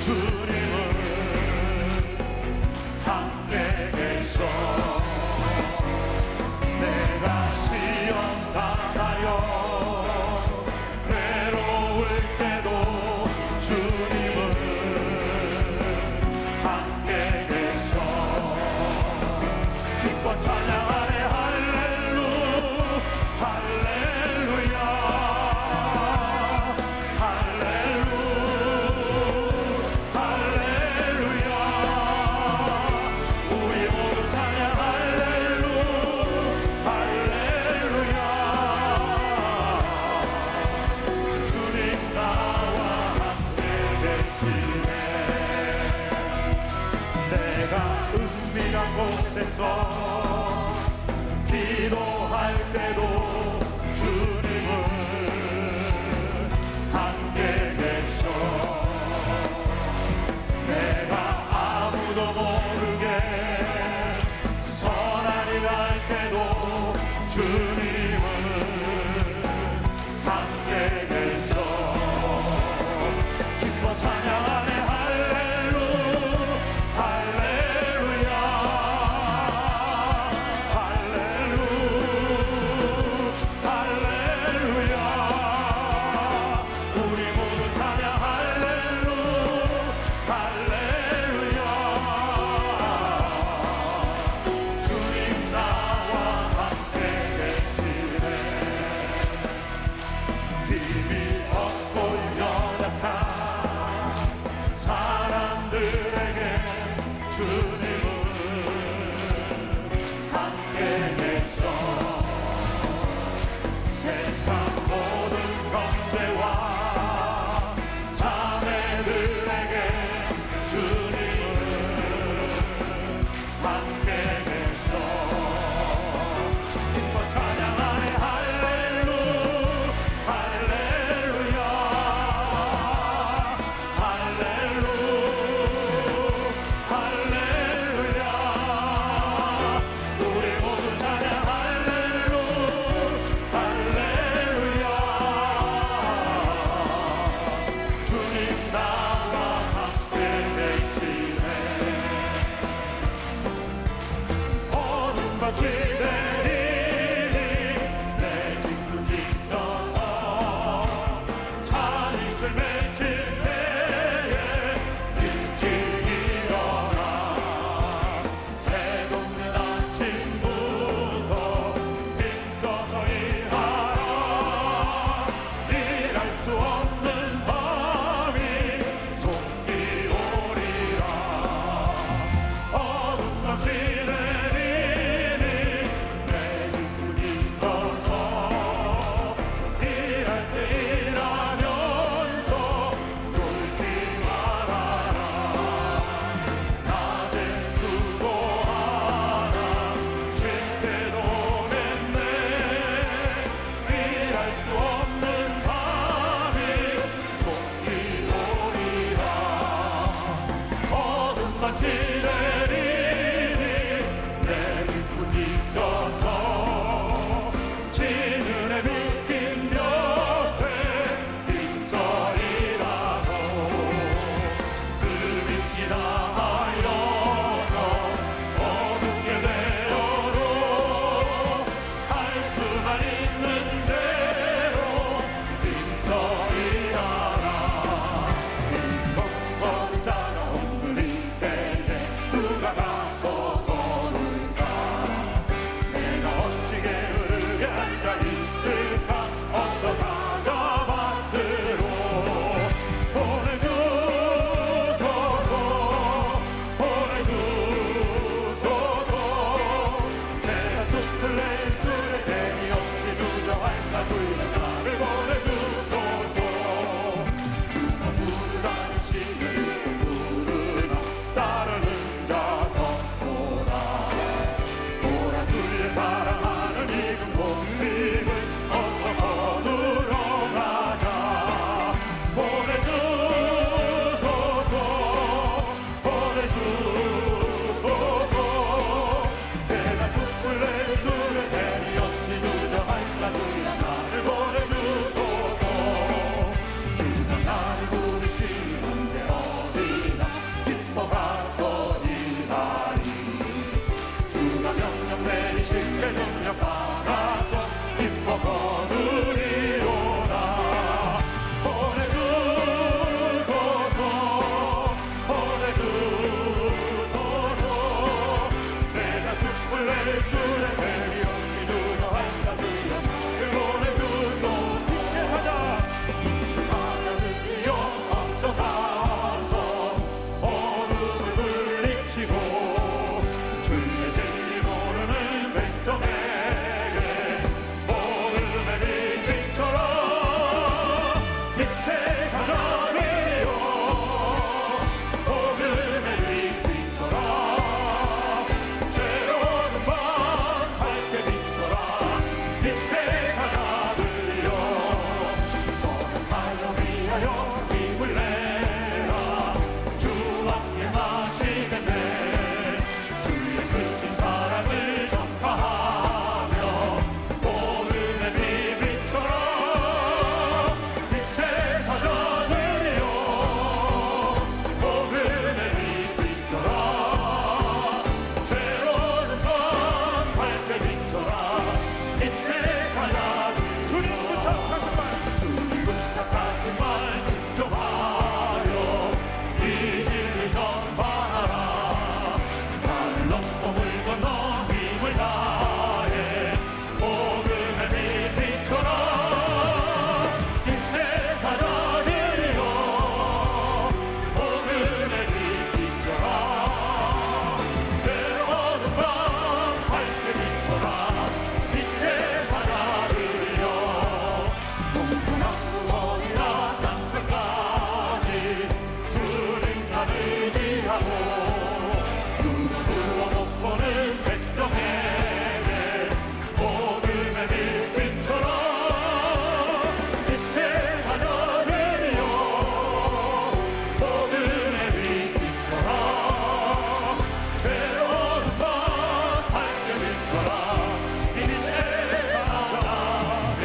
주님은 함께 계셔. 내가 시험 당하여 괴로울 때도 주님은 함께 계셔. 기뻐 찬양하네 할렐루 할렐루야 할렐루 할렐루야. 우리 모두 찬양 할렐루 할렐루야. 주님 나와 함께 계시네. 내가 은밀한 곳에서 기도할 때도 주님은 함께 계셔. 내가 아무도 모르게 선한 일 할 때도 주님은 함께 계셔. 기뻐 찬양하네 할렐루 할렐루야 할렐루 할렐루야. 우리 모두 찬양 할렐루 할렐루야. 주님 나와 함께 계시네. 힘이 없고 연약한 사람들에게 주님은 함께 계셔. 세상 모든 형제와 자매들에게 주님은 함께 계셔. 기뻐 찬양하네 할렐루 할렐루야 할렐루 할렐루야. 우리 모두 찬양 할렐루 할렐루야. 주님 나와 함께 계시네. 어둠 밤 시대리니 내 뒷문 지켜서 찬이슬 맺힐 때에 일찍 일어나 해돋는 아침부터 힘써서 일하라. 일할 수 없는 밤이 속히 오리라. 어둠 밤 시대리니 내 뒷문 지켜서 일할 때 일하면서 놀지 말아라. 낮에 수고하라 쉴 때도 냈네. 일할 수 없는 밤이 속히 오리라. 어둠 밤 시대리니 내 뒷문 지켜서 지는 해 믿긴 곁에 힘써이라도 그 빛이 나하여서 어둡게 되어도 할 수만 있는 대로 힘써이라라. 이것은 거듭 자라 오늘 이때에 하고 누구도 못 보는 백성에게 어둠의 빛처럼 빛의 사자들이여 어둠의 빛처럼 죄로운 밤 밝게 비춰라 이 빛의 사자들이여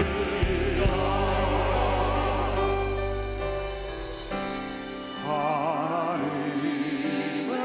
하나님은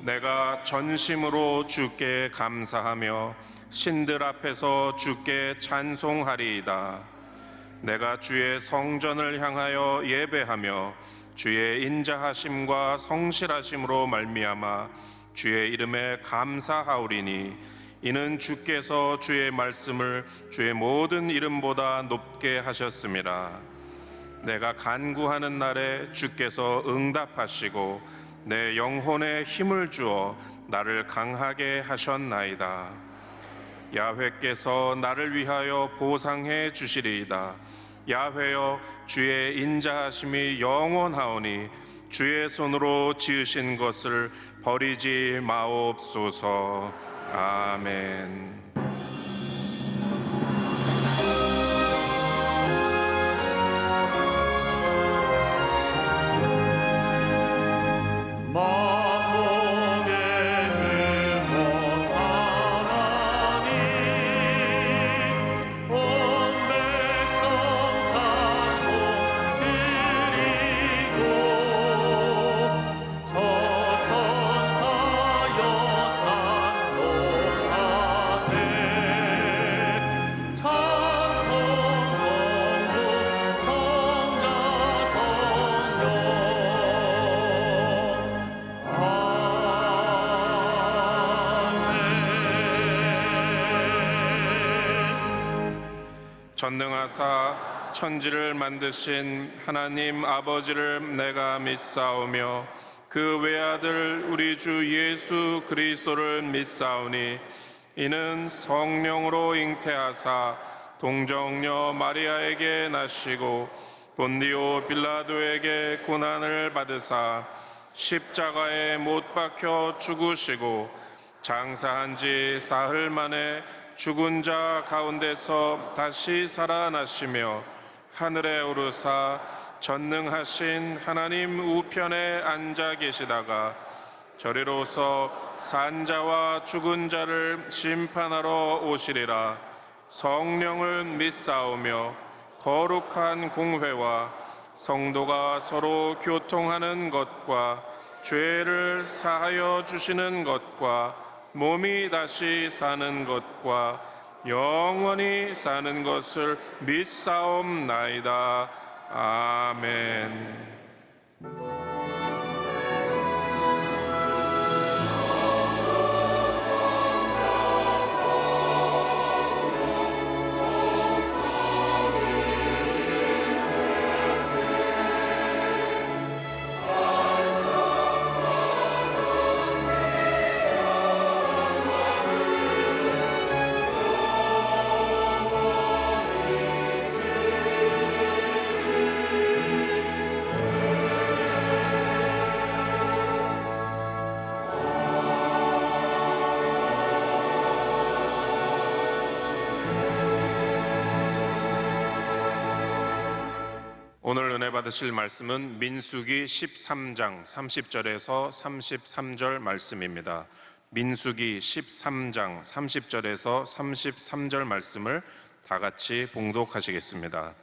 내가 전심으로 주께 감사하며 신들 앞에서 주께 찬송하리이다. 내가 주의 성전을 향하여 예배하며 주의 인자하심과 성실하심으로 말미암아 주의 이름에 감사하오리니 이는 주께서 주의 말씀을 주의 모든 이름보다 높게 하셨습니다. 내가 간구하는 날에 주께서 응답하시고 내 영혼에 힘을 주어 나를 강하게 하셨나이다. 야훼께서 나를 위하여 보상해 주시리이다. 야훼여, 주의 인자하심이 영원하오니 주의 손으로 지으신 것을 버리지 마옵소서. 아멘. 전능하사 천지를 만드신 하나님 아버지를 내가 믿사오며 그 외아들 우리 주 예수 그리스도를 믿사오니 이는 성령으로 잉태하사 동정녀 마리아에게 나시고 본디오 빌라도에게 고난을 받으사 십자가에 못 박혀 죽으시고 장사한 지 사흘 만에 죽은 자 가운데서 다시 살아나시며 하늘에 오르사 전능하신 하나님 우편에 앉아 계시다가 저리로서 산자와 죽은 자를 심판하러 오시리라. 성령을 믿사오며 거룩한 공회와 성도가 서로 교통하는 것과 죄를 사하여 주시는 것과 몸이 다시 사는 것과 영원히 사는 것을 믿사옵나이다. 아멘. 오늘 은혜 받으실 말씀은 민수기 13장 30절에서 33절 말씀입니다. 민수기 13장 30절에서 33절 말씀을 다 같이 봉독하시겠습니다.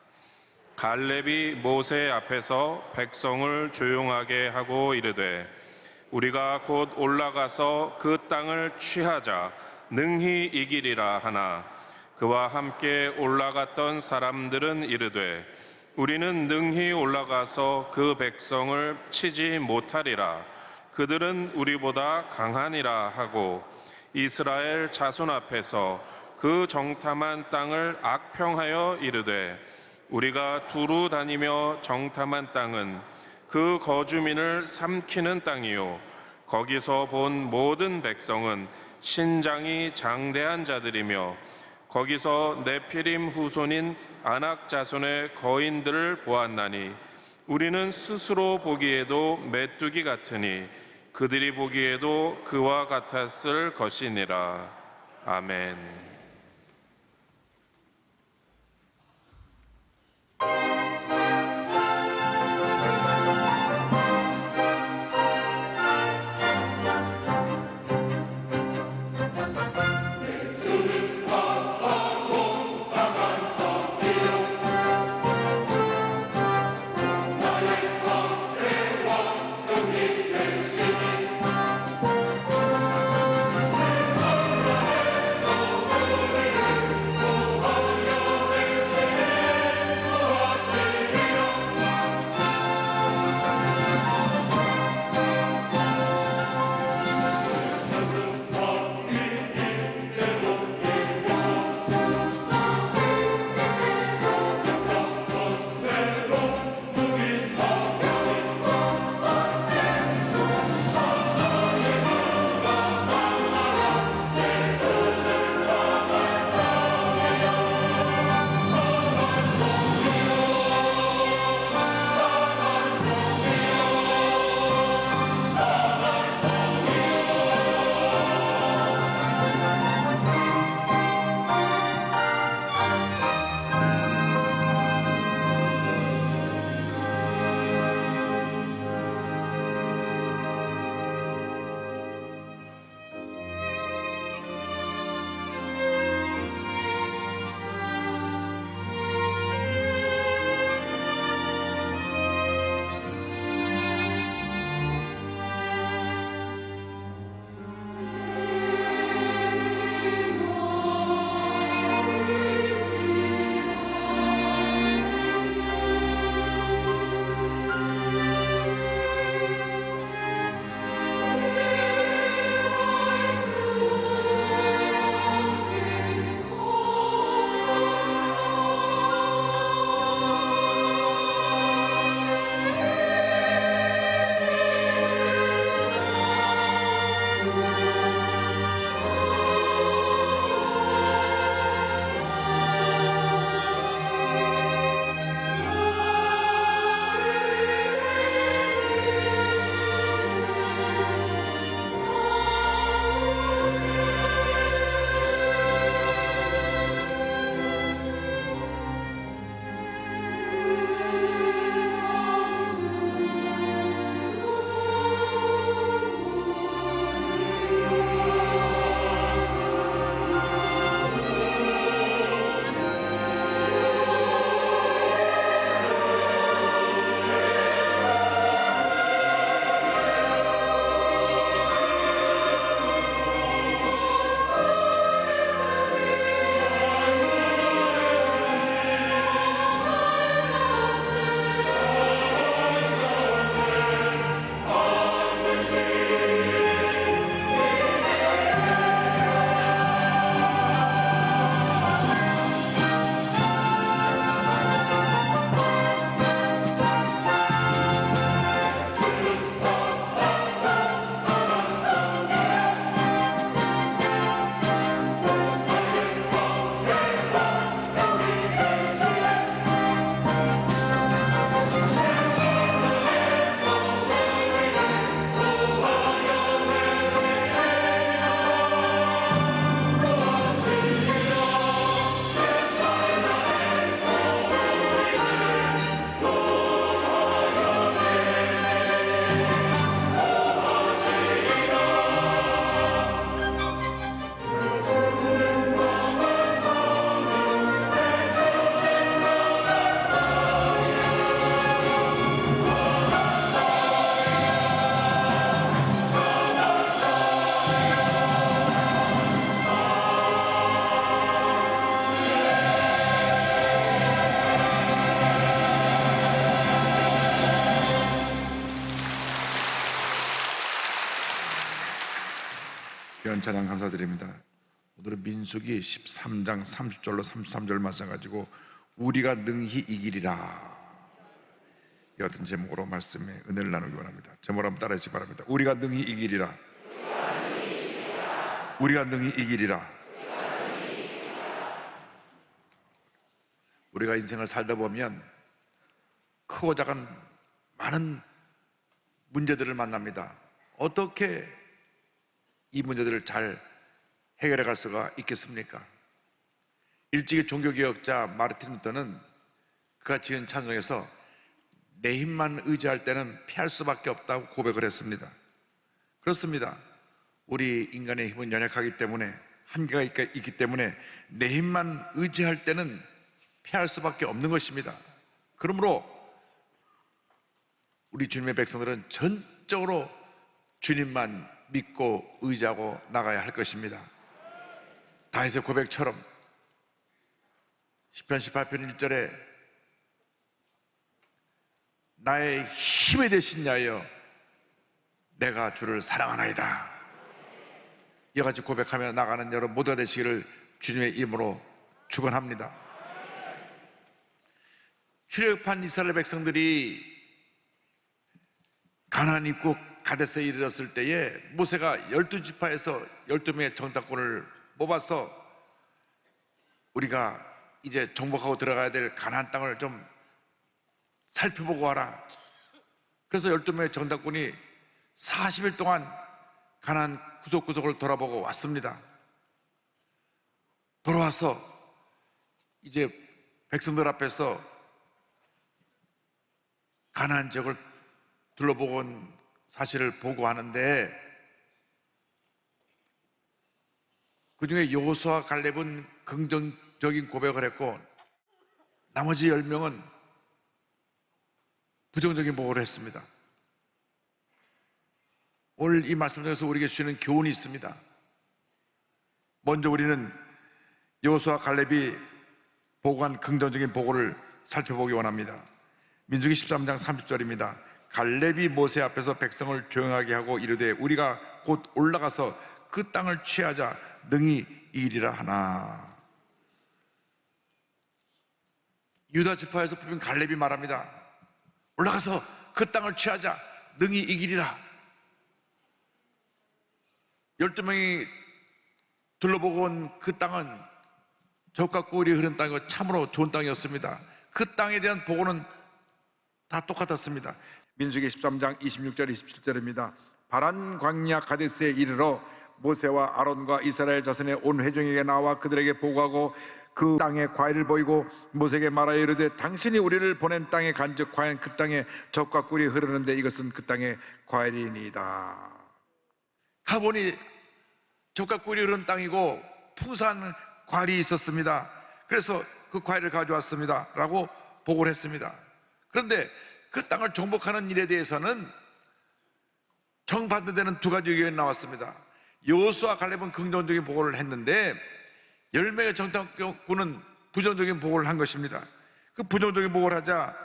갈렙이 모세 앞에서 백성을 조용하게 하고 이르되 우리가 곧 올라가서 그 땅을 취하자 능히 이기리라 하나 그와 함께 올라갔던 사람들은 이르되 우리는 능히 올라가서 그 백성을 치지 못하리라. 그들은 우리보다 강하니라 하고 이스라엘 자손 앞에서 그 정탐한 땅을 악평하여 이르되 우리가 두루 다니며 정탐한 땅은 그 거주민을 삼키는 땅이요 거기서 본 모든 백성은 신장이 장대한 자들이며 거기서 네피림 후손인 아낙 자손의 거인들을 보았나니 우리는 스스로 보기에도 메뚜기 같으니 그들이 보기에도 그와 같았을 것이니라. 아멘. 귀한 찬양 감사드립니다. 오늘은 민수기 13장 30절로 33절 말씀 가지고 우리가 능히 이기리라, 이 같은 제목으로 말씀에 은혜를 나누기 원합니다. 제목을 한번 따라해 주시기 바랍니다. 우리가 능히 이기리라. 우리가 능히 이기리라. 우리가 인생을 살다 보면 크고 작은 많은 문제들을 만납니다. 어떻게 이 문제들을 잘 해결해 갈 수가 있겠습니까? 일찍이 종교개혁자 마르틴 루터는 그가 지은 찬송에서 내 힘만 의지할 때는 패할 수밖에 없다고 고백을 했습니다. 그렇습니다. 우리 인간의 힘은 연약하기 때문에, 한계가 있기 때문에 내 힘만 의지할 때는 패할 수밖에 없는 것입니다. 그러므로 우리 주님의 백성들은 전적으로 주님만 믿고 의지하고 나가야 할 것입니다. 다윗의 고백처럼 시편 18편 1절에 나의 힘이 되신 야여 내가 주를 사랑하나이다, 이와 같이 고백하며 나가는 여러분 모두가 되시기를 주님의 이름으로 축원합니다. 출애굽한 이스라엘 백성들이 가나안 입국 가데스에 이르렀을 때에 모세가 12지파에서 12명의 정탐꾼을 뽑아서 우리가 이제 정복하고 들어가야 될 가나안 땅을 좀 살펴보고 와라. 그래서 12명의 정탐꾼이 40일 동안 가나안 구석구석을 돌아보고 왔습니다. 돌아와서 이제 백성들 앞에서 가나안 지역을 둘러보고 온 사실을 보고하는데, 그 중에 여호수아와 갈렙은 긍정적인 고백을 했고 나머지 10명은 부정적인 보고를 했습니다. 오늘 이 말씀 중에서 우리에게 주시는 교훈이 있습니다. 먼저 우리는 여호수아와 갈렙이 보고한 긍정적인 보고를 살펴보기 원합니다. 민수기 13장 30절입니다. 갈렙이 모세 앞에서 백성을 조용하게 하고 이르되 우리가 곧 올라가서 그 땅을 취하자 능히 이기리라 하나. 유다 지파에서 뽑힌 갈렙이 말합니다. 올라가서 그 땅을 취하자 능히 이기리라. 12명이 둘러보고 온 그 땅은 젖과 꿀이 흐른 땅이고 참으로 좋은 땅이었습니다. 그 땅에 대한 보고는 다 똑같았습니다. 민수기 13장 26절 27절입니다. 바란 광야 가데스에 이르러 모세와 아론과 이스라엘 자손의 온 회중에게 나와 그들에게 보고하고 그 땅에 과일을 보이고 모세에게 말하여 이르되 당신이 우리를 보낸 땅에 간즉 과연 그 땅에 젖과 꿀이 흐르는데 이것은 그 땅의 과일이니이다. 가보니 젖과 꿀이 흐르는 땅이고 풍성한 과일이 있었습니다. 그래서 그 과일을 가져왔습니다 라고 보고를 했습니다. 그런데 그 땅을 정복하는 일에 대해서는 정반대되는 두 가지 의견이 나왔습니다. 여호수아와 갈렙은 긍정적인 보고를 했는데 10명의 정탐꾼은 부정적인 보고를 한 것입니다. 그 부정적인 보고를 하자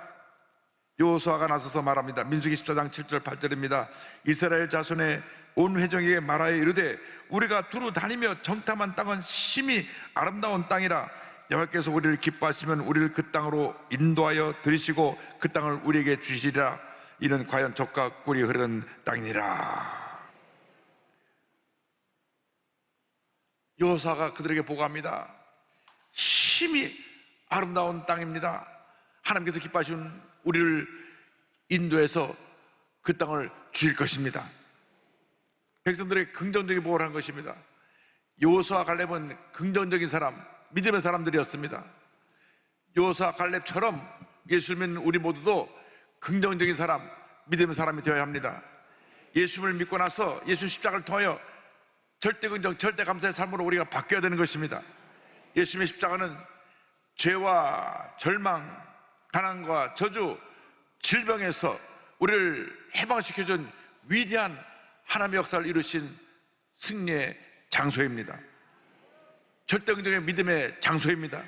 여호수아가 나서서 말합니다. 민수기 14장 7절 8절입니다. 이스라엘 자손의 온 회중에게 말하여 이르되 우리가 두루 다니며 정탐한 땅은 심히 아름다운 땅이라 여호와께서 우리를 기뻐하시면 우리를 그 땅으로 인도하여 들이시고 그 땅을 우리에게 주시리라. 이는 과연 젖과 꿀이 흐르는 땅이니라. 여호수아가 그들에게 보고합니다. 심히 아름다운 땅입니다. 하나님께서 기뻐하시는 우리를 인도해서 그 땅을 주실 것입니다. 백성들의 긍정적인 보고를 한 것입니다. 여호수아 갈렙은 긍정적인 사람, 믿음의 사람들이었습니다. 여호수아 갈렙처럼 예수를 믿는 우리 모두도 긍정적인 사람, 믿음의 사람이 되어야 합니다. 예수를 믿고 나서 예수 십자가를 통하여 절대 긍정, 절대 감사의 삶으로 우리가 바뀌어야 되는 것입니다. 예수님의 십자가는 죄와 절망, 가난과 저주, 질병에서 우리를 해방시켜준 위대한 하나님의 역사를 이루신 승리의 장소입니다. 절대 긍정의 믿음의 장소입니다.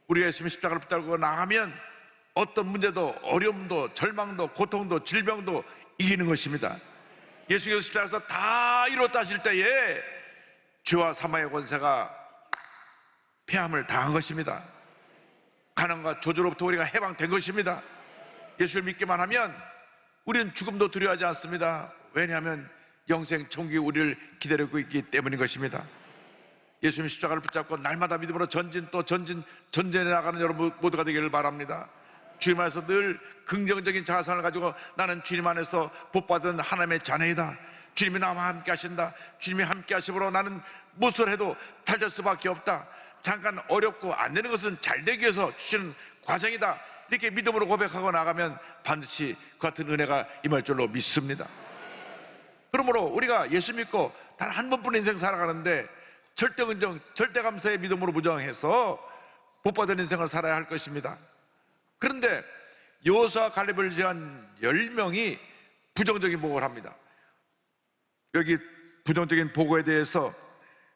우리가 예수님의 십자가를 붙들고 나가면 어떤 문제도, 어려움도, 절망도, 고통도, 질병도 이기는 것입니다. 예수께서 십자가에서 다 이뤘다 하실 때에 죄와 사망의 권세가 패함을 당한 것입니다. 가난과 저주로부터 우리가 해방된 것입니다. 예수를 믿기만 하면 우리는 죽음도 두려워하지 않습니다. 왜냐하면 영생 천국이 우리를 기다리고 있기 때문인 것입니다. 예수님 십자가를 붙잡고 날마다 믿음으로 전진 또 전진 전진해 나가는 여러분 모두가 되기를 바랍니다. 주님 안에서 늘 긍정적인 자산을 가지고 나는 주님 안에서 복받은 하나님의 자녀이다. 주님이 나와 함께 하신다. 주님이 함께 하심으로 나는 무엇을 해도 잘 될 수밖에 없다. 잠깐 어렵고 안 되는 것은 잘 되기 위해서 주시는 과정이다. 이렇게 믿음으로 고백하고 나가면 반드시 그 같은 은혜가 임할 줄로 믿습니다. 그러므로 우리가 예수 믿고 단 한 번뿐 인생 살아가는데 절대 긍정, 절대 감사의 믿음으로 무장해서 복받은 인생을 살아야 할 것입니다. 그런데 여호수아와 갈렙을 제한 10명이 부정적인 보고를 합니다. 여기 부정적인 보고에 대해서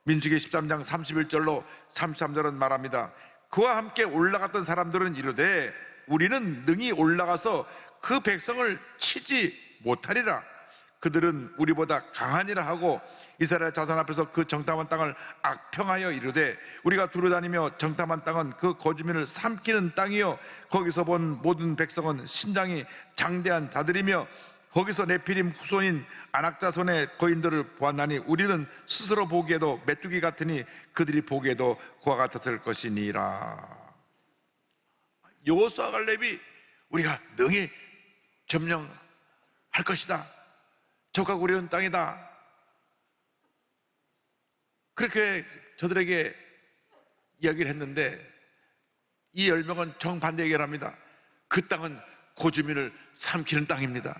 민수기 13장 31절로 33절은 말합니다. 그와 함께 올라갔던 사람들은 이르되 우리는 능히 올라가서 그 백성을 치지 못하리라. 그들은 우리보다 강하니라 하고 이스라엘 자손 앞에서 그 정탐한 땅을 악평하여 이르되 우리가 두루다니며 정탐한 땅은 그 거주민을 삼키는 땅이요 거기서 본 모든 백성은 신장이 장대한 자들이며 거기서 네피림 후손인 아낙자손의 거인들을 보았나니 우리는 스스로 보기에도 메뚜기 같으니 그들이 보기에도 그와 같았을 것이니라. 여호수아 갈렙이 우리가 능히 점령할 것이다. 적과 우리는 땅이다. 그렇게 저들에게 이야기를 했는데 이 10명은 정반대 얘기를 합니다. 그 땅은 고주민을 삼키는 땅입니다.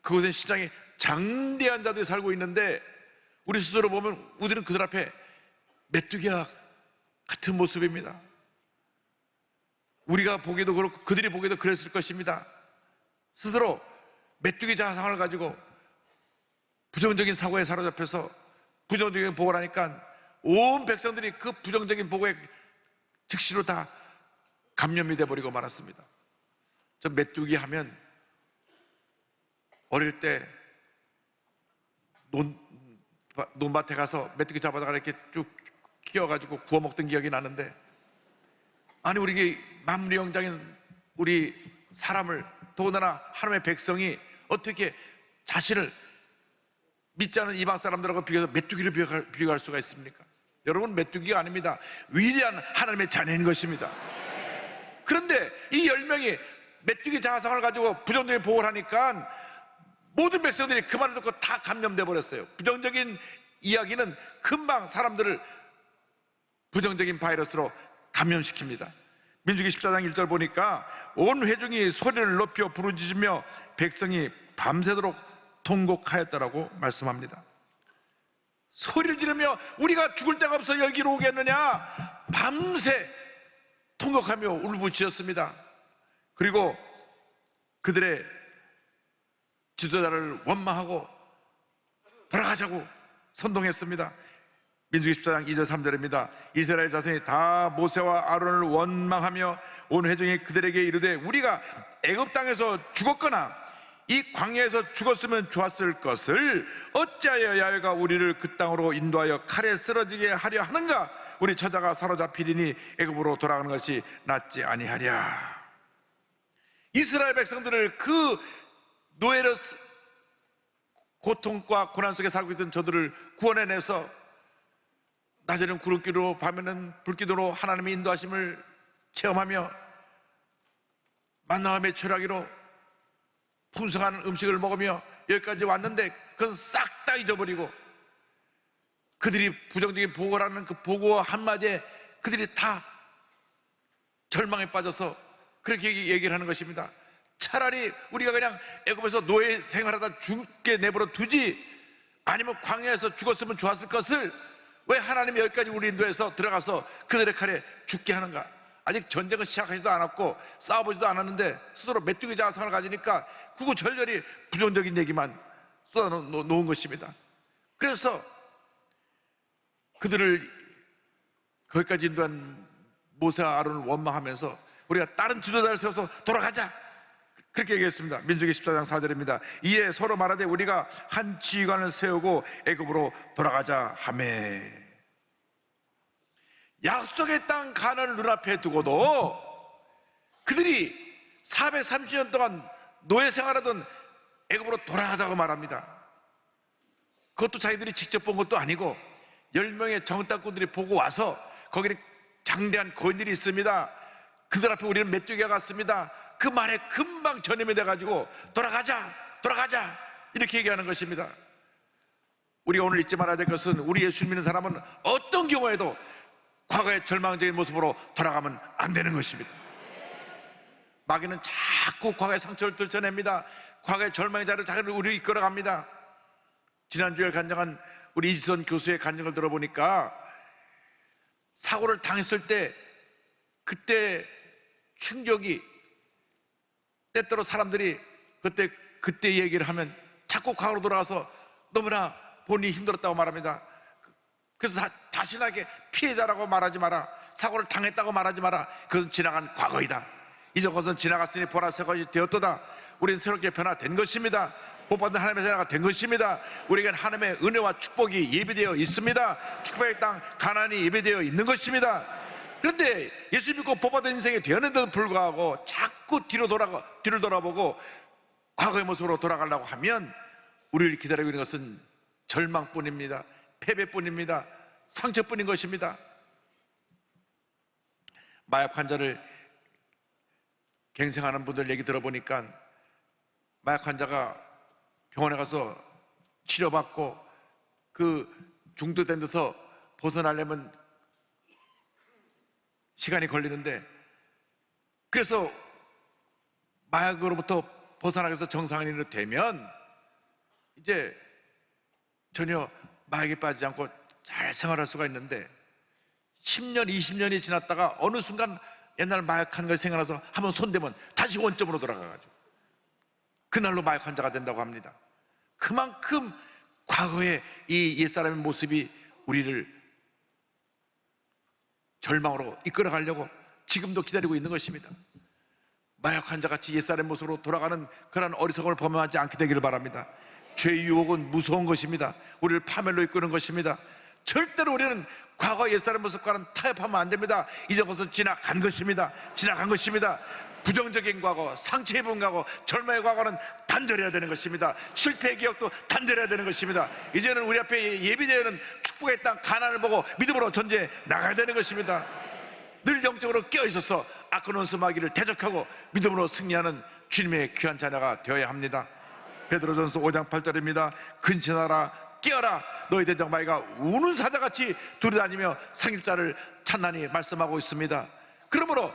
그곳엔 시장에 장대한 자들이 살고 있는데 우리 스스로 보면 우리는 그들 앞에 메뚜기와 같은 모습입니다. 우리가 보기에도 그렇고 그들이 보기에도 그랬을 것입니다. 스스로 메뚜기 자상을 가지고 부정적인 사고에 사로잡혀서 부정적인 보고를 하니까 온 백성들이 그 부정적인 보고에 즉시로 다 감염이 돼버리고 말았습니다. 저 메뚜기 하면 어릴 때 논밭에 가서 메뚜기 잡아다가 이렇게 쭉 끼워가지고 구워 먹던 기억이 나는데, 아니 우리 만물의 영장인 우리 사람을, 더군다나 하나님의 백성이 어떻게 자신을 믿지 않은 이방 사람들하고 비교해서 메뚜기를 비교할 수가 있습니까? 여러분, 메뚜기가 아닙니다. 위대한 하나님의 자녀인 것입니다. 그런데 이 10명이 메뚜기 자상을 가지고 부정적인 보고를 하니까 모든 백성들이 그 말을 듣고 다 감염돼 버렸어요. 부정적인 이야기는 금방 사람들을 부정적인 바이러스로 감염시킵니다. 민수기 14장 1절 보니까 온 회중이 소리를 높여 부르짖으며 백성이 밤새도록 통곡하였다라고 말씀합니다. 소리를 지르며 우리가 죽을 데가 없어 여기로 오겠느냐, 밤새 통곡하며 울부짖었습니다. 그리고 그들의 지도자를 원망하고 돌아가자고 선동했습니다. 민수기 14장 2절 3절입니다. 이스라엘 자손이 다 모세와 아론을 원망하며 온 회중이 그들에게 이르되 우리가 애굽 땅에서 죽었거나 이 광야에서 죽었으면 좋았을 것을 어찌하여 야훼가 우리를 그 땅으로 인도하여 칼에 쓰러지게 하려 하는가? 우리 처자가 사로잡히리니 애굽으로 돌아가는 것이 낫지 아니하랴. 이스라엘 백성들을 그 노예로 고통과 고난 속에 살고 있던 저들을 구원해내서 낮에는 구름기로 밤에는 불기도로 하나님의 인도하심을 체험하며 만나와 메추라기로 풍성한 음식을 먹으며 여기까지 왔는데 그건 싹 다 잊어버리고 그들이 부정적인 보고라는 그 보고 한마디에 그들이 다 절망에 빠져서 그렇게 얘기를 하는 것입니다. 차라리 우리가 그냥 애굽에서 노예 생활하다 죽게 내버려 두지, 아니면 광야에서 죽었으면 좋았을 것을 왜 하나님이 여기까지 우리 인도해서 들어가서 그들의 칼에 죽게 하는가? 아직 전쟁은 시작하지도 않았고 싸워보지도 않았는데 스스로 메뚜기 자상을 가지니까 구구절절히 부정적인 얘기만 쏟아놓은 것입니다. 그래서 그들을 거기까지 인도한 모세와 아론을 원망하면서 우리가 다른 지도자를 세워서 돌아가자, 그렇게 얘기했습니다. 민수기 14장 4절입니다. 이에 서로 말하되 우리가 한 지휘관을 세우고 애굽으로 돌아가자 하매. 약속의 땅 가나안을 눈앞에 두고도 그들이 430년 동안 노예 생활하던 애굽으로 돌아가자고 말합니다. 그것도 자기들이 직접 본 것도 아니고 10명의 정탐꾼들이 보고 와서 거기에 장대한 거인들이 있습니다. 그들 앞에 우리는 메뚜기가 갔습니다. 그 말에 금방 전염이 돼가지고 돌아가자 이렇게 얘기하는 것입니다. 우리가 오늘 잊지 말아야 될 것은 우리 예수 믿는 사람은 어떤 경우에도 과거의 절망적인 모습으로 돌아가면 안 되는 것입니다. 마귀는 자꾸 과거의 상처를 들춰냅니다. 과거의 절망의 자리로 자기를 우리를 이끌어갑니다. 지난주에 간증한 우리 이지선 교수의 간증을 들어보니까 사고를 당했을 때 그때 충격이 때때로 사람들이 그때 얘기를 하면 자꾸 과거로 돌아가서 너무나 본인이 힘들었다고 말합니다. 그래서 다시나게 피해자라고 말하지 마라, 사고를 당했다고 말하지 마라. 그것은 지나간 과거이다. 이전 것은 지나갔으니 보라 새 것이 되었도다. 우리는 새롭게 변화된 것입니다. 복받은 하나님의 자녀가 된 것입니다. 우리에게는 하나님의 은혜와 축복이 예비되어 있습니다. 축복의 땅 가나안이 예비되어 있는 것입니다. 그런데 예수 믿고 복받은 인생이 되었는데도 불구하고 자꾸 뒤를 돌아보고 과거의 모습으로 돌아가려고 하면 우리를 기다리고 있는 것은 절망뿐입니다. 패배뿐입니다. 상처뿐인 것입니다. 마약 환자를 갱생하는 분들 얘기 들어보니까 마약 환자가 병원에 가서 치료받고 그 중독된 데서 벗어나려면 시간이 걸리는데, 그래서 마약으로부터 벗어나기 위해서 정상인으로 되면 이제 전혀 마약에 빠지지 않고 잘 생활할 수가 있는데 10년, 20년이 지났다가 어느 순간 옛날 마약한 걸 생각나서 한번 손대면 다시 원점으로 돌아가가지고 그날로 마약 환자가 된다고 합니다. 그만큼 과거의 이 옛사람의 모습이 우리를 절망으로 이끌어가려고 지금도 기다리고 있는 것입니다. 마약 환자같이 옛사람의 모습으로 돌아가는 그런 어리석음을 범하지 않게 되기를 바랍니다. 죄의 유혹은 무서운 것입니다. 우리를 파멸로 이끄는 것입니다. 절대로 우리는 과거 옛사람의 모습과는 타협하면 안 됩니다. 이전 것은 지나간 것입니다. 지나간 것입니다. 부정적인 과거, 상처 입은 과거, 절망의 과거는 단절해야 되는 것입니다. 실패의 기억도 단절해야 되는 것입니다. 이제는 우리 앞에 예비되어 있는 축복의 땅 가나안을 보고 믿음으로 전제해 나가야 되는 것입니다. 늘 영적으로 깨어있어서 악한 원수 마귀를 대적하고 믿음으로 승리하는 주님의 귀한 자녀가 되어야 합니다. 베드로전서 5장 8절입니다. 근신하라, 깨어라, 너희 대적 마귀가 우는 사자같이 두리다니며 상일자를 찾나니 말씀하고 있습니다. 그러므로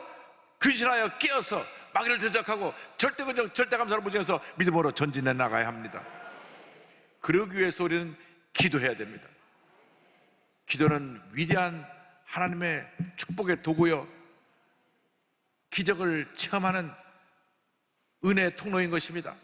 근신하여 깨어서 마귀를 대적하고 절대근정 절대감사를 무증해서 믿음으로 전진해 나가야 합니다. 그러기 위해서 우리는 기도해야 됩니다. 기도는 위대한 하나님의 축복의 도구요, 기적을 체험하는 은혜의 통로인 것입니다.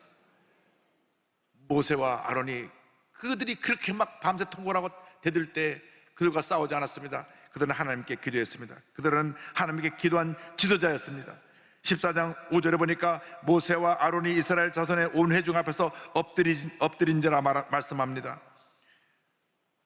모세와 아론이 그들이 그렇게 막 밤새 통곡을 하고 대들 때 그들과 싸우지 않았습니다. 그들은 하나님께 기도했습니다. 그들은 하나님께 기도한 지도자였습니다. 14장 5절에 보니까 모세와 아론이 이스라엘 자손의 온 회중 앞에서 엎드린지라 말씀합니다.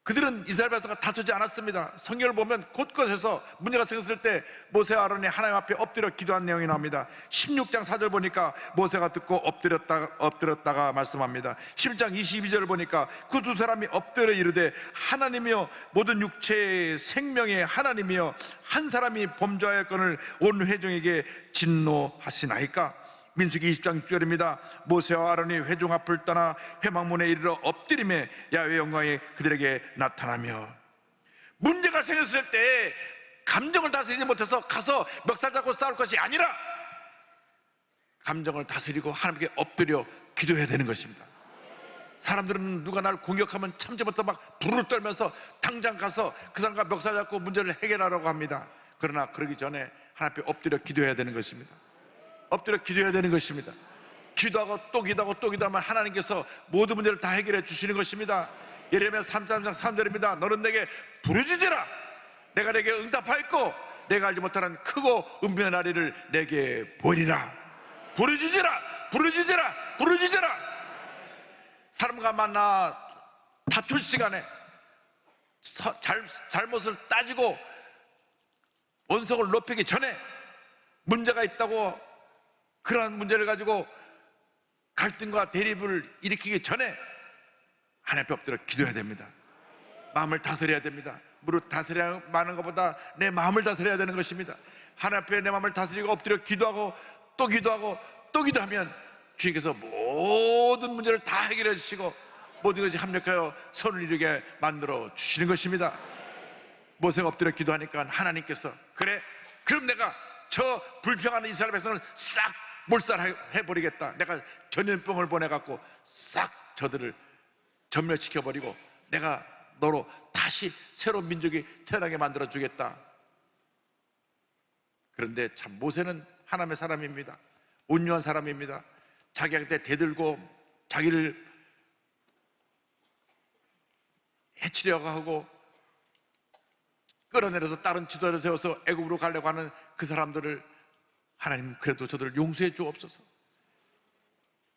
그들은 이스라엘 백성과 다투지 않았습니다. 성경을 보면 곳곳에서 문제가 생겼을 때 모세와 아론이 하나님 앞에 엎드려 기도한 내용이 나옵니다. 16장 4절 보니까 모세가 듣고 엎드렸다가 말씀합니다. 11장 22절을 보니까 그 두 사람이 엎드려 이르되 하나님이여 모든 육체의 생명의 하나님이여 한 사람이 범죄하였거늘 온 회중에게 진노하시나이까. 민수기 20장 6절입니다. 모세와 아론이 회중 앞을 떠나 회막문에 이르러 엎드리매 야훼의 영광이 그들에게 나타나며, 문제가 생겼을 때 감정을 다스리지 못해서 가서 멱살 잡고 싸울 것이 아니라 감정을 다스리고 하나님께 엎드려 기도해야 되는 것입니다. 사람들은 누가 날 공격하면 참지 못해 막 불을 떨면서 당장 가서 그 사람과 멱살 잡고 문제를 해결하려고 합니다. 그러나 그러기 전에 하나님 앞에 엎드려 기도해야 되는 것입니다. 엎드려 기도해야 되는 것입니다. 기도하고 또 기도하고 또 기도하면 하나님께서 모든 문제를 다 해결해 주시는 것입니다. 예레미야 3장 3절입니다. 너는 내게 부르짖으라, 내가 내게 응답하였고 내가 알지 못하는 크고 은밀한 아리를 내게 보이리라. 부르짖으라, 부르짖으라, 부르짖으라. 사람과 만나 다툴 시간에 잘못을 따지고 언성을 높이기 전에 문제가 있다고 그러한 문제를 가지고 갈등과 대립을 일으키기 전에 하나님 앞에 엎드려 기도해야 됩니다. 마음을 다스려야 됩니다. 무릇 다스려야 하는 것보다 내 마음을 다스려야 되는 것입니다. 하나님 앞에 내 마음을 다스리고 엎드려 기도하고 또 기도하고 또 기도하면 주님께서 모든 문제를 다 해결해 주시고 모든 것이 합력하여 선을 이루게 만들어 주시는 것입니다. 모세가 엎드려 기도하니까 하나님께서 그래, 그럼 내가 저 불평하는 이스라엘 백성을 싹 몰살해버리겠다. 내가 전염병을 보내갖고 싹 저들을 전멸시켜버리고 내가 너로 다시 새로운 민족이 태어나게 만들어주겠다. 그런데 참 모세는 하나님의 사람입니다. 온유한 사람입니다. 자기한테 대들고 자기를 해치려고 하고 끌어내려서 다른 지도자를 세워서 애굽으로 가려고 하는 그 사람들을 하나님 그래도 저들을 용서해 주옵소서.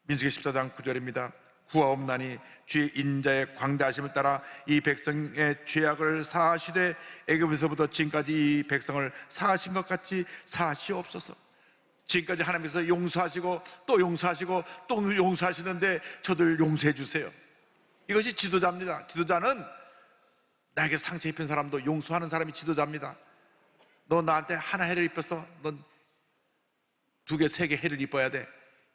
민수기 14장 9절입니다. 구하옵나니 주의 인자의 광대하심을 따라 이 백성의 죄악을 사하시되 애굽에서부터 지금까지 이 백성을 사하신 것 같이 사하시옵소서. 지금까지 하나님께서 용서하시고 또 용서하시고 또 용서하시는데 저들 용서해 주세요. 이것이 지도자입니다. 지도자는 나에게 상처 입힌 사람도 용서하는 사람이 지도자입니다. 너 나한테 하나 해를 입혔어. 넌 2개, 3개 해를 입어야 돼.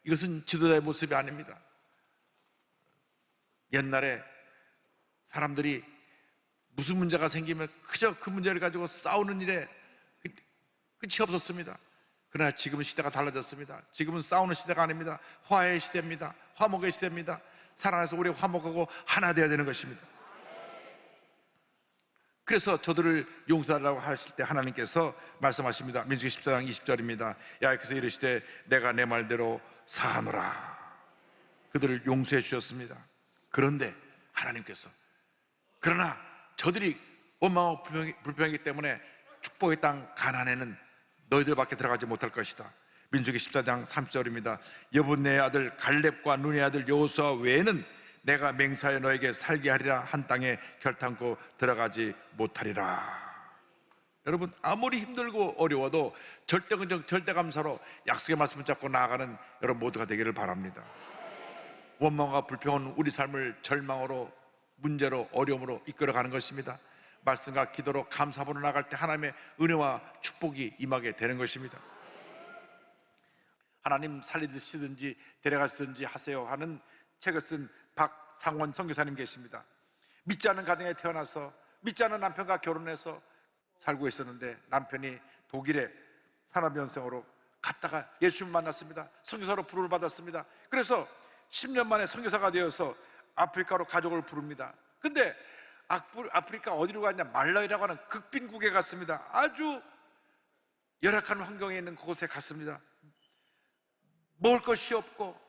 이것은 지도자의 모습이 아닙니다. 옛날에 사람들이 무슨 문제가 생기면 그저 그 문제를 가지고 싸우는 일에 끝이 없었습니다. 그러나 지금은 시대가 달라졌습니다. 지금은 싸우는 시대가 아닙니다. 화해의 시대입니다. 화목의 시대입니다. 사랑해서 우리 화목하고 하나 되어야 되는 것입니다. 그래서 저들을 용서하라고 하실 때 하나님께서 말씀하십니다. 민수기 14장 20절입니다. 야훼께서 이르시되 내가 내 말대로 사하노라. 그들을 용서해 주셨습니다. 그런데 하나님께서 그러나 저들이 원망하고 불평하기 때문에 축복의 땅 가나안에는 너희들밖에 들어가지 못할 것이다. 민수기 14장 30절입니다. 여분네의 아들 갈렙과 눈의 아들 여호수아 외에는 내가 맹세하여 너에게 살게 하리라 한 땅에 결탄코 들어가지 못하리라. 여러분, 아무리 힘들고 어려워도 절대긍정 절대감사로 약속의 말씀을 잡고 나아가는 여러분 모두가 되기를 바랍니다. 원망과 불평은 우리 삶을 절망으로, 문제로, 어려움으로 이끌어가는 것입니다. 말씀과 기도로 감사하며 나갈 때 하나님의 은혜와 축복이 임하게 되는 것입니다. 하나님 살리시든지 데려가시든지 하세요 하는 책을 쓴 박상원 선교사님 계십니다. 믿지 않는 가정에 태어나서 믿지 않는 남편과 결혼해서 살고 있었는데 남편이 독일에 산업연수생으로 갔다가 예수님을 만났습니다. 선교사로 부름을 받았습니다. 그래서 10년 만에 선교사가 되어서 아프리카로 가족을 부릅니다. 근데 아프리카 어디로 갔냐? 말라위라고 하는 극빈국에 갔습니다. 아주 열악한 환경에 있는 그곳에 갔습니다. 먹을 것이 없고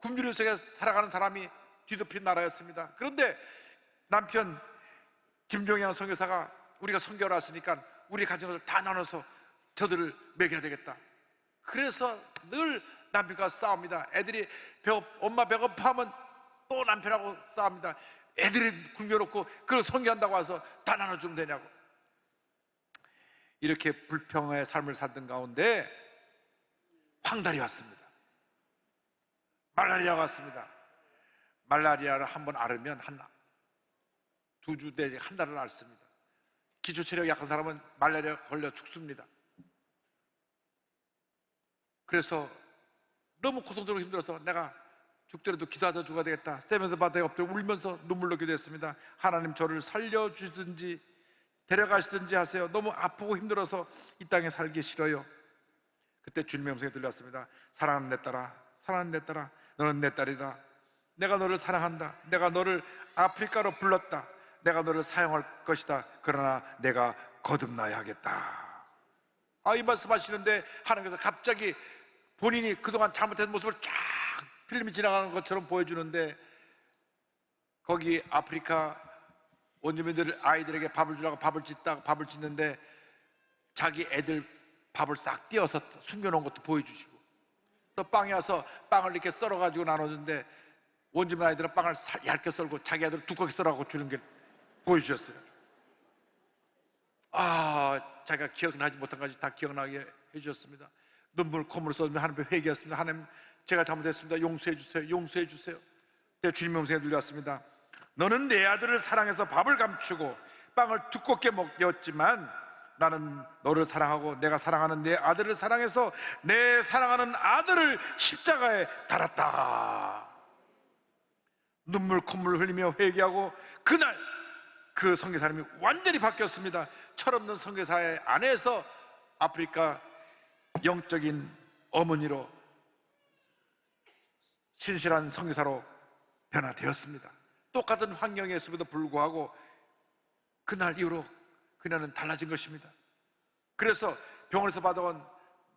굶주림 속에 살아가는 사람이 뒤덮인 나라였습니다. 그런데 남편 김종영 선교사가 우리가 선교를 왔으니까 우리 가정을 다 나눠서 저들을 먹여야 되겠다. 그래서 늘 남편과 싸웁니다. 애들이 엄마 배고파하면 또 남편하고 싸웁니다. 애들이 굶겨놓고 그걸 선교한다고 와서 다 나눠주면 되냐고. 이렇게 불평의 삶을 살던 가운데 황달이 왔습니다. 말라리아가 왔습니다. 말라리아를 한번 앓으면 한 2주 내지 한 달을 앓습니다. 기초체력이 약한 사람은 말라리아 걸려 죽습니다. 그래서 너무 고통스럽고 힘들어서 내가 죽더라도 기도하다 죽어야 되겠다. 세면서 바다에 엎드려 울면서 눈물로 기도했습니다. 하나님 저를 살려주시든지 데려가시든지 하세요. 너무 아프고 힘들어서 이 땅에 살기 싫어요. 그때 주님의 음성이 들렸습니다. 사랑하는 내 딸아, 사랑하는 내 딸아, 너는 내 딸이다. 내가 너를 사랑한다. 내가 너를 아프리카로 불렀다. 내가 너를 사용할 것이다. 그러나 내가 거듭나야 하겠다. 이 말씀하시는데 하나님께서 갑자기 본인이 그동안 잘못된 모습을 쫙 필름이 지나가는 것처럼 보여주는데 거기 아프리카 원주민들 아이들에게 밥을 주려고 밥을 짓는데 자기 애들 밥을 싹 띄어서 숨겨놓은 것도 보여주시고 또 빵이 와서 빵을 이렇게 썰어가지고 나눠주는데 원주민 아이들은 빵을 얇게 썰고 자기 애들은 두껍게 썰어가지고 주는 게 보여주셨어요. 자기가 기억나지 못한 것이 다 기억나게 해주셨습니다. 눈물 콧물을 쏟으며 하나님 앞에 회개했습니다. 하나님, 제가 잘못했습니다. 용서해 주세요. 용서해 주세요. 그때 주님의 음성에 들려왔습니다. 너는 내 아들을 사랑해서 밥을 감추고 빵을 두껍게 먹였지만 나는 너를 사랑하고 내가 사랑하는 내 아들을 사랑해서 내 사랑하는 아들을 십자가에 달았다. 눈물 콧물 흘리며 회개하고 그날 그 선교사님이 완전히 바뀌었습니다. 철없는 선교사의 안에서 아프리카 영적인 어머니로 신실한 선교사로 변화되었습니다. 똑같은 환경이었음에도 불구하고 그날 이후로 그녀는 달라진 것입니다. 그래서 병원에서 받아온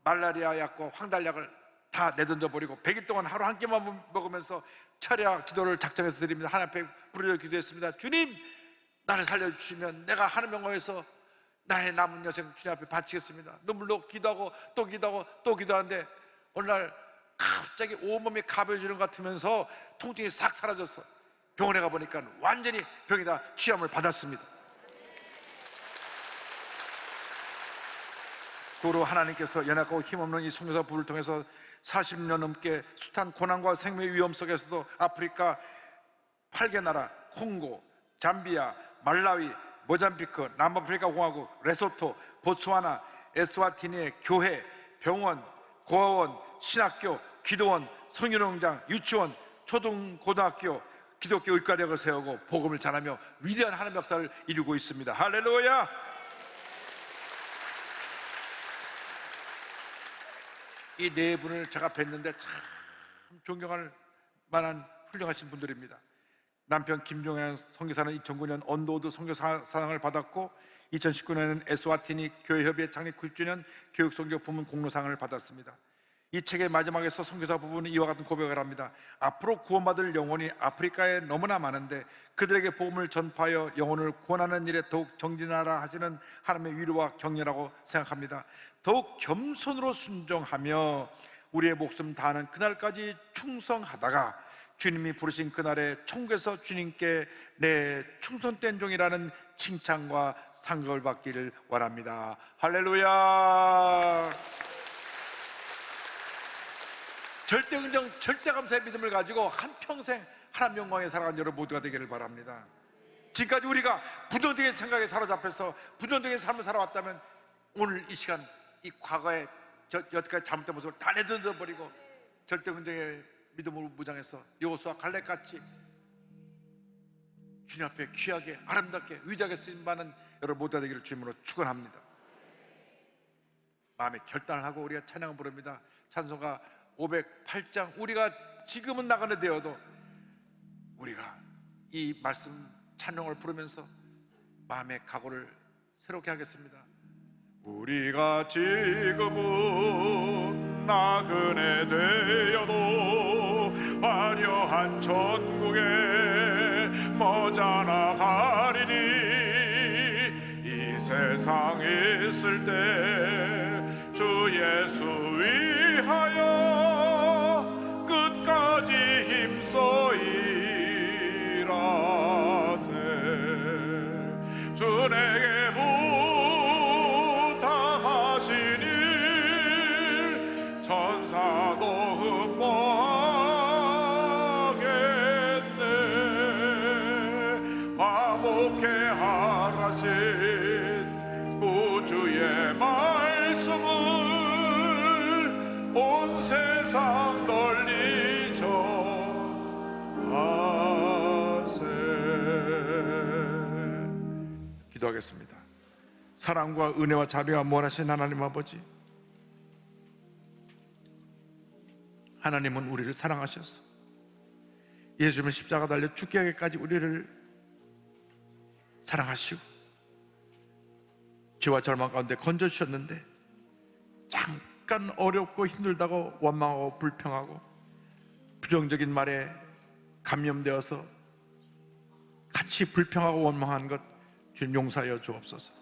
말라리아 약과 황달약을 다 내던져 버리고 100일 동안 하루 한 끼만 먹으면서 철야 기도를 작정해서 드립니다. 하나님 앞에 부르짖어 기도했습니다. 주님, 나를 살려주시면 내가 하나님 영광에서 나의 남은 여생 주님 앞에 바치겠습니다. 눈물로 기도하고 또 기도하고 또 기도하는데 어느 날 갑자기 온몸이 가벼워지는 것 같으면서 통증이 싹 사라졌어. 병원에 가보니까 완전히 병이 다 치료함을 받았습니다. 그 후로 하나님께서 연약하고 힘없는 이 선교사 부를 통해서 40년 넘게 숱한 고난과 생명의 위험 속에서도 아프리카 8개 나라, 콩고, 잠비아, 말라위, 모잠비크, 남아프리카 공화국, 레소토, 보츠와나, 에스와티니의 교회, 병원, 고아원, 신학교, 기도원, 성인농장, 유치원, 초등, 고등학교, 기독교 의과대학을 세우고 복음을 전하며 위대한 하나님의 역사를 이루고 있습니다. 할렐루야! 이 네 분을 제가 뵀는데 참 존경할 만한 훌륭하신 분들입니다. 남편 김종현 선교사는 2009년 언더우드 선교사상을 받았고 2019년에는 에스와티니 교회협의회 창립 90주년 교육선교 부문 공로상을 받았습니다. 이 책의 마지막에서 선교사 부부는 이와 같은 고백을 합니다. 앞으로 구원받을 영혼이 아프리카에 너무나 많은데 그들에게 복음을 전파하여 영혼을 구원하는 일에 더욱 정진하라 하시는 하나님의 위로와 격려라고 생각합니다. 더욱 겸손으로 순종하며 우리의 목숨 다하는 그날까지 충성하다가 주님이 부르신 그날에 천국에서 주님께 내 충성된 종이라는 칭찬과 상급을 받기를 원합니다. 할렐루야! 절대 긍정, 절대 감사의 믿음을 가지고 한평생 하나님 영광에 살아간 여러분 모두가 되기를 바랍니다. 지금까지 우리가 부정적인 생각에 사로잡혀서 부정적인 삶을 살아왔다면 오늘 이 시간 이 과거에 여태까지 잘못된 모습을 다 내던져 버리고 절대 긍정의 믿음으로 무장해서 여호수아 갈렙같이 주님 앞에 귀하게 아름답게 위대하게 쓰임받는 여러분 모두가 되기를 주님으로 축원합니다. 마음의 결단을 하고 우리가 찬양을 부릅니다. 찬송가 508장, 우리가 지금은 나가는 되어도 우리가 이 말씀 찬양을 부르면서 마음의 각오를 새롭게 하겠습니다. 우리가 지금은 나그네 되어도 화려한 천국에 머지않아 가리니 이 세상에 있을 때 주 예수 위하여 끝까지 힘써이라세. 주 내게 부탁하신 일 천사도 흠모하겠네. 화목해 하라신 구주의 말씀을 온 세상 널리 전하세. 기도하겠습니다. 사랑과 은혜와 자비가 무한하신 하나님 아버지, 하나님은 우리를 사랑하셔서 예수님은 십자가 달려 죽게 하기까지 우리를 사랑하시고 죄와 절망 가운데 건져주셨는데 잠깐 어렵고 힘들다고 원망하고 불평하고 부정적인 말에 감염되어서 같이 불평하고 원망한 것 주님 용서하여 주옵소서.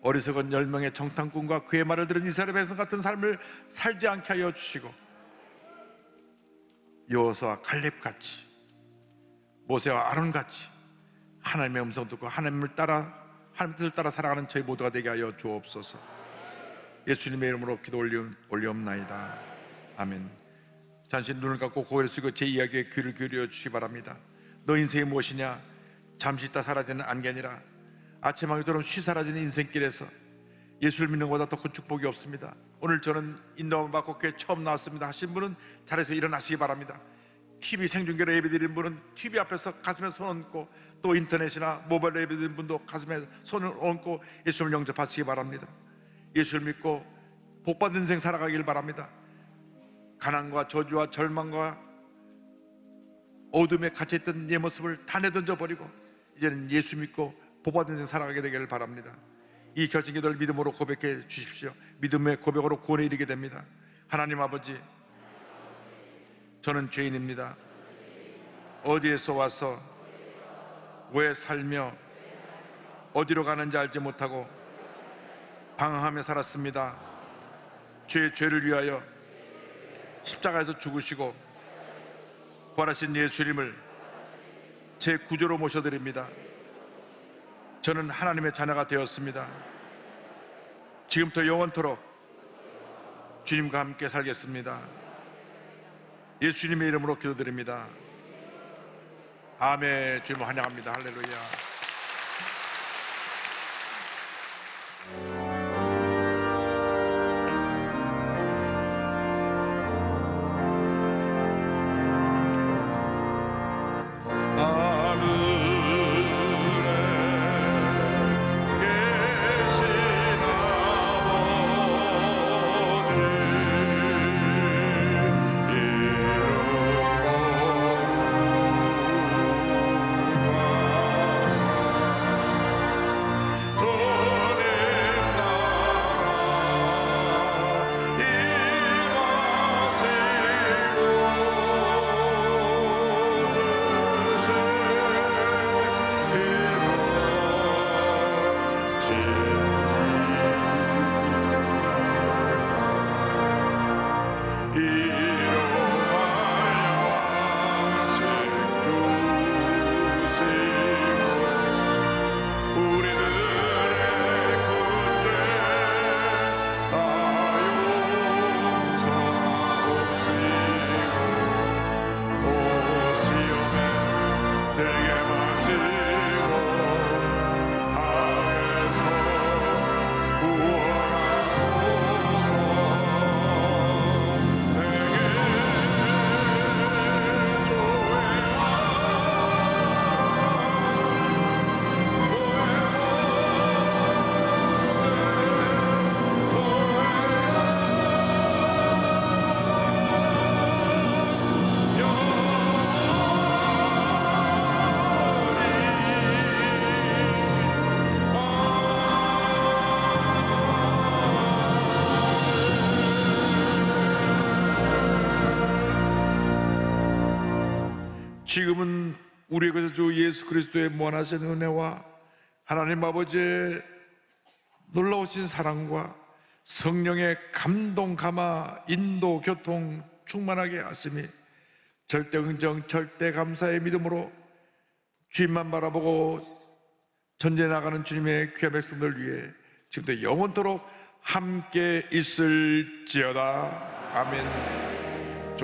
어리석은 10명의 정탐꾼과 그의 말을 들은 이스라엘 백성 같은 삶을 살지 않게 하여 주시고 여호수아와 갈렙같이 모세와 아론같이 하나님의 음성 듣고 하나님을 따라 하나님 뜻을 따라 살아가는 저희 모두가 되게 하여 주옵소서. 예수님의 이름으로 기도 올리옵나이다. 아멘. 잠시 눈을 감고 고개를 숙이고 제 이야기에 귀를 기울여 주시기 바랍니다. 너 인생이 무엇이냐? 잠시 있다 사라지는 안개 아니라 아침하기처럼 쉬 사라지는 인생길에서 예수를 믿는 것보다 더 큰 축복이 없습니다. 오늘 저는 인도함을 받고 교회 처음 나왔습니다 하신 분은 자리에서 일어나시기 바랍니다. TV 생중계로 예배드리는 분은 TV 앞에서 가슴에 손 얹고, 또 인터넷이나 모바일로 예배드리는 분도 가슴에 손을 얹고 예수를 영접하시기 바랍니다. 예수를 믿고 복받은 인생 살아가길 바랍니다. 가난과 저주와 절망과 어둠에 갇혀있던 내 모습을 다 내던져 버리고 이제는 예수 믿고 복받은 인생 살아가게 되기를 바랍니다. 이 결정 기도를 믿음으로 고백해 주십시오. 믿음의 고백으로 구원에 이르게 됩니다. 하나님 아버지, 저는 죄인입니다. 어디에서 와서 왜 살며 어디로 가는지 알지 못하고 방황하며 살았습니다. 죄를 위하여 십자가에서 죽으시고 부활하신 예수님을 제 구주로 모셔드립니다. 저는 하나님의 자녀가 되었습니다. 지금부터 영원토록 주님과 함께 살겠습니다. 예수님의 이름으로 기도드립니다. 아멘. 주님을 환영합니다. 할렐루야. 지금은 우리에게서 주 예수 그리스도의 무한하신 은혜와 하나님 아버지의 놀라우신 사랑과 성령의 감동, 감화, 인도, 교통 충만하게 하심이 절대 긍정, 절대 감사의 믿음으로 주님만 바라보고 전제 나가는 주님의 귀한 백성들 위해 지금도 영원토록 함께 있을지어다. 아멘.